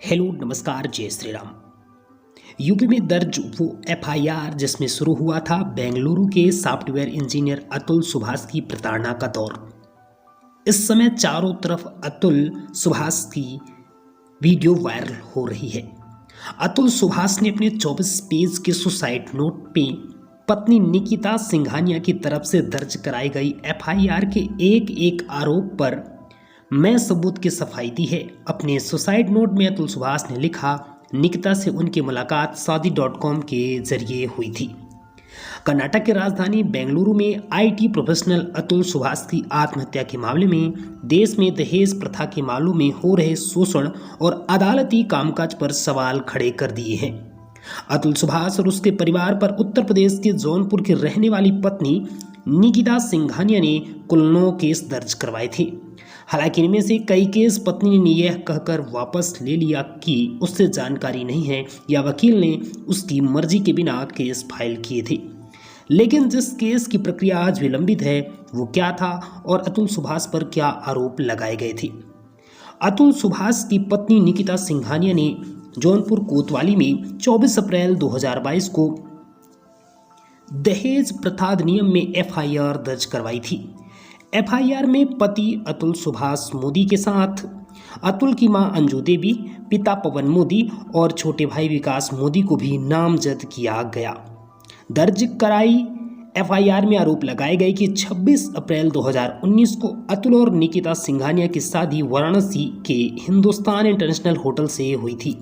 Hello नमस्कार जय Shri Ram. UP में दर्ज वो एफआईआर जिसमें शुरू हुआ था बेंगलुरु के सॉफ्टवेयर इंजीनियर अतुल सुभाष की प्रताड़ना का दौर। इस समय चारों तरफ अतुल सुभाष की वीडियो वायरल हो रही है। अतुल सुभाष ने अपने 24 पेज के सुसाइड नोट पे पत्नी निकिता सिंघानिया की तरफ से दर्ज कराई गई एफआईआर के एक एक आरोप पर मैं सबूत की सफाई दी है। अपने सुसाइड नोट में अतुल सुभाष ने लिखा, निकिता से उनकी मुलाकात शादी.com के जरिए हुई थी। कर्नाटक की राजधानी बेंगलुरु में आईटी प्रोफेशनल अतुल सुभाष की आत्महत्या के मामले में देश में दहेज प्रथा के मामलों में हो रहे शोषण और अदालती कामकाज पर सवाल खड़े कर दिए हैं। अतुल सुभाष और उसके परिवार पर उत्तर प्रदेश के जौनपुर की रहने वाली पत्नी निकिता सिंघानिया ने कुल 9 केस दर्ज करवाए थे। हालांकि इनमें से कई केस पत्नी ने यह कहकर वापस ले लिया कि उससे जानकारी नहीं है या वकील ने उसकी मर्जी के बिना केस फाइल किए थे। लेकिन जिस केस की प्रक्रिया आज विलंबित है वो क्या था और अतुल सुभाष पर क्या आरोप लगाए गए थे। अतुल सुभाष की पत्नी निकिता सिंघानिया ने जौनपुर कोतवाली में 24 अप्रैल 2022 को दहेज प्रथा अधिनियम में एफआईआर दर्ज करवाई थी। एफआईआर में पति अतुल सुभाष मोदी के साथ अतुल की मां अंजू देवी, पिता पवन मोदी और छोटे भाई विकास मोदी को भी नामजद किया गया। दर्ज कराई एफआईआर में आरोप लगाए गए कि 26 अप्रैल 2019 को अतुल और निकिता सिंघानिया की शादी वाराणसी के हिंदुस्तान इंटरनेशनल होटल से हुई थी।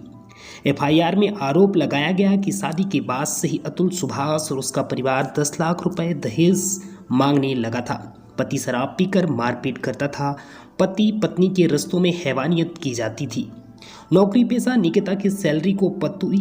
एफआईआर में आरोप लगाया गया कि शादी के बाद से ही अतुल सुभाष और उसका परिवार 10 लाख रुपए दहेज मांगने लगा था। पति शराब पीकर मारपीट करता था। पति पत्नी के रिश्तों में हैवानियत की जाती थी। नौकरी पेशा निकिता की सैलरी को पति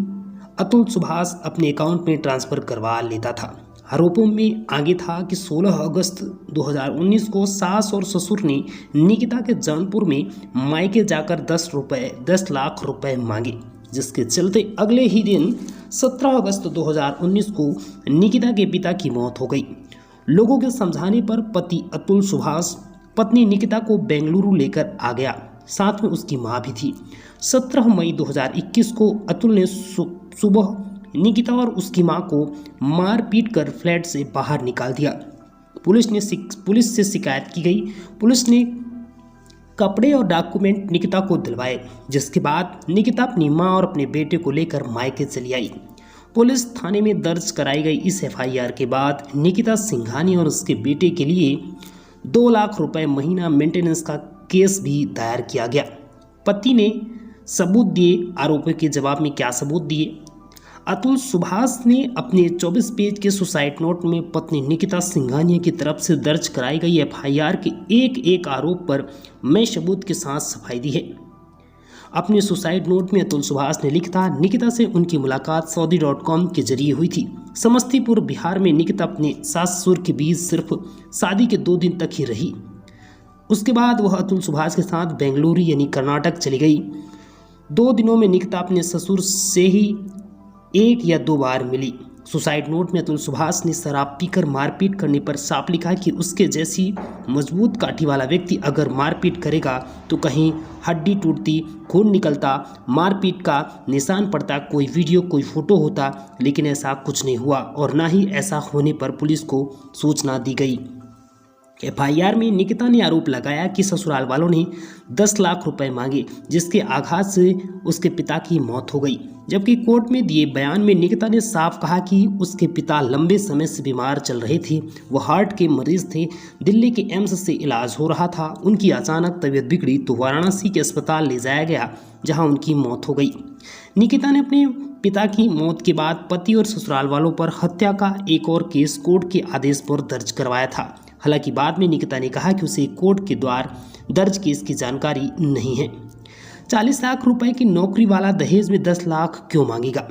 अतुल सुभाष अपने अकाउंट में ट्रांसफर करवा लेता था। आरोपों में आगे था कि 16 अगस्त 2019 को सास और ससुर ने निकिता के जौनपुर में मायके जाकर 10 लाख रुपए मांगे, जिसके चलते अगले ही दिन 17 अगस्त 2019 को निकिता के पिता की मौत हो गई। लोगों के समझाने पर पति अतुल सुभाष पत्नी निकिता को बेंगलुरु लेकर आ गया। साथ में उसकी मां भी थी। 17 मई 2021 को अतुल ने सुबह निकिता और उसकी मां को मार पीट कर फ्लैट से बाहर निकाल दिया। पुलिस से शिकायत की गई। पुलिस ने कपड़े और डॉक्यूमेंट निकिता को दिलवाए, जिसके बाद निकिता अपनी मां और अपने बेटे को लेकर मायके चली आई। पुलिस थाने में दर्ज कराई गई इस एफआईआर के बाद निकिता सिंघानिया और उसके बेटे के लिए 2 लाख रुपए महीना मेंटेनेंस का केस भी दायर किया गया। पति ने सबूत दिए। आरोपों के जवाब में क्या सबूत दिए? अतुल सुभाष ने अपने 24 पेज के सुसाइड नोट में पत्नी निकिता सिंघानिया की तरफ से दर्ज कराई गई एफआईआर के एक एक आरोप पर मैं सबूत के साथ सफाई दी है। अपने सुसाइड नोट में अतुल सुभाष ने लिखा, निकिता से उनकी मुलाकात शादी.com के जरिए हुई थी। समस्तीपुर बिहार में निकिता अपने सास ससुर के बीच सिर्फ शादी के 2 दिन तक ही रही। उसके बाद वह अतुल सुभाष के साथ बेंगलुरु यानी कर्नाटक चली गई। 2 दिनों में निकिता अपने ससुर से ही 1 या 2 बार मिली। सुसाइड नोट में अतुल सुभाष ने शराब पीकर मारपीट करने पर साफ लिखा कि उसके जैसी मजबूत काठी वाला व्यक्ति अगर मारपीट करेगा तो कहीं हड्डी टूटती, खून निकलता, मारपीट का निशान पड़ता, कोई वीडियो कोई फोटो होता। लेकिन ऐसा कुछ नहीं हुआ और ना ही ऐसा होने पर पुलिस को सूचना दी गई। एफआईआर में निकिता ने आरोप लगाया कि ससुराल वालों ने 10 लाख रुपए मांगे, जिसके आघात से उसके पिता की मौत हो गई। जबकि कोर्ट में दिए बयान में निकिता ने साफ कहा कि उसके पिता लंबे समय से बीमार चल रहे थे। वो हार्ट के मरीज थे। दिल्ली के एम्स से इलाज हो रहा था। उनकी अचानक तबीयत बिगड़ी तो वाराणसी के अस्पताल ले जाया गया, जहां उनकी मौत हो गई। निकिता ने अपने पिता की मौत के बाद पति और ससुराल वालों पर हत्या का एक और केस कोर्ट के आदेश पर दर्ज करवाया था। हालांकि बाद में निकिता ने कहा कि उसे कोर्ट के द्वारा दर्ज केस की जानकारी नहीं है। 40 लाख रुपए की नौकरी वाला दहेज में 10 लाख क्यों मांगेगा?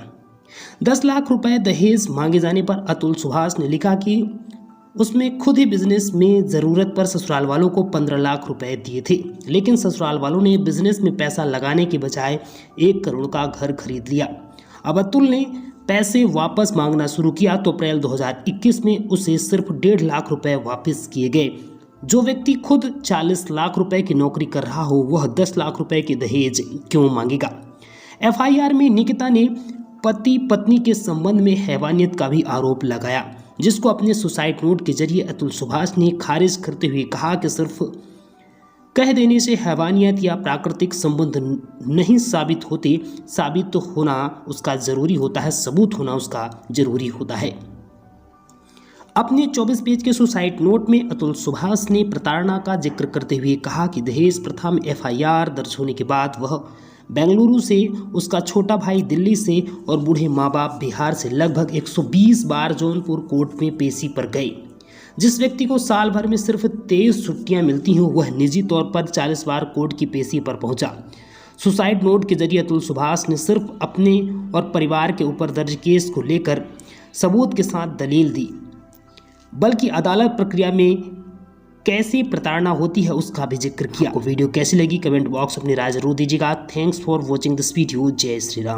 10 लाख रुपए दहेज मांगे जाने पर अतुल सुभाष ने लिखा कि उसमें खुद ही बिजनेस में ज़रूरत पर ससुराल वालों को 15 लाख रुपए दिए थे। लेकिन ससुराल वालों ने बिजनेस में पैसा लगाने के बजाय 1 करोड़ का घर खरीद लिया। अब अतुल ने पैसे वापस मांगना शुरू किया तो अप्रैल 2021 में उसे सिर्फ 1.5 लाख रुपए वापस किए गए। जो व्यक्ति खुद 40 लाख रुपए की नौकरी कर रहा हो वह 10 लाख रुपए के दहेज क्यों मांगेगा? एफआईआर में निकिता ने पति पत्नी के संबंध में हैवानियत का भी आरोप लगाया, जिसको अपने सुसाइड नोट के जरिए अतुल सुभाष ने खारिज करते हुए कहा कि सिर्फ कह देने से हैवानियत या प्राकृतिक संबंध नहीं साबित होते, साबित तो होना उसका जरूरी होता है, सबूत होना उसका जरूरी होता है। अपने 24 पेज के सुसाइड नोट में अतुल सुभाष ने प्रताड़ना का जिक्र करते हुए कहा कि दहेज प्रथा में एफआईआर दर्ज होने के बाद वह बेंगलुरु से, उसका छोटा भाई दिल्ली से और बूढ़े माँ बाप बिहार से लगभग 120 बार जौनपुर कोर्ट में पेशी पर गए। जिस व्यक्ति को साल भर में सिर्फ 23 छुट्टियां मिलती हों, वह निजी तौर पर 40 बार कोर्ट की पेशी पर पहुंचा। सुसाइड नोट के जरिए अतुल सुभाष ने सिर्फ अपने और परिवार के ऊपर दर्ज केस को लेकर सबूत के साथ दलील दी, बल्कि अदालत प्रक्रिया में कैसे प्रताड़ना होती है उसका भी जिक्र किया। आपको वीडियो कैसी लगी कमेंट बॉक्स अपनी राय जरूर दीजिएगा। Thanks for watching this video. जय श्री राम।